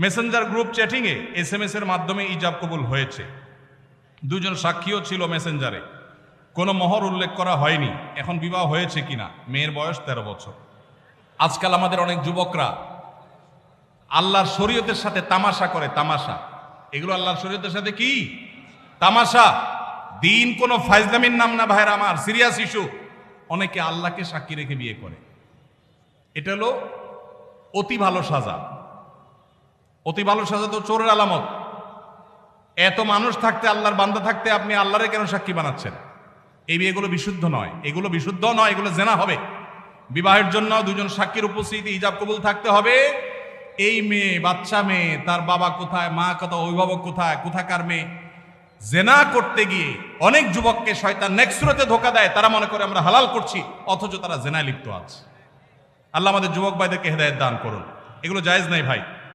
Messenger group চ্যাটিংয়ে SMS এর মাধ্যমে ইজাব কবুল হয়েছে। দুজন সাক্ষীও ছিল মেসেঞ্জারে, কোনো মোহর উল্লেখ করা হয়নি। এখন বিবাহ হয়েছে কিনা? মেয়ের বয়স 13 বছর। আজকাল আমাদের অনেক যুবকরা আল্লাহর শরীয়তের সাথে তামাশা করে। তামাশা, এগুলো আল্লাহর শরীয়তের সাথে কি তামাশা। দিন কোনো ফাইজলামির নাম না ভাইরা আমার, সিরিয়াস ইস্যু। অনেকে আল্লাহকে সাক্ষী রেখে বিয়ে করে। এটা হলো অতি ভালো সাজা। অতি ভালো সাজা তো চোরের আলামত। এত মানুষ থাকতে, আল্লাহর বান্দা থাকতে আপনি আল্লাহরে কেন সাক্ষী বানাচ্ছেন? এই বিয়েগুলো বিশুদ্ধ নয়, এগুলো বিশুদ্ধ নয়, এগুলো জেনা হবে। বিবাহের জন্য দুজন সাক্ষীর উপস্থিতি, ইজাব কবুল থাকতে হবে। এই মেয়ে, বাচ্চা মেয়ে, তার বাবা কোথায়, মা কোথায়, অভিভাবক কোথায়, কোথাকার মেয়ে। জেনা করতে গিয়ে অনেক যুবককে শয়তান নেক্সুরতে ধোকা দেয়। তারা মনে করে আমরা হালাল করছি, অথচ তারা জেনায় লিপ্ত আছে। আল্লাহ আমাদের যুবক ভাইদেরকে হেদায়েত দান করুন। এগুলো জায়েজ নাই ভাই।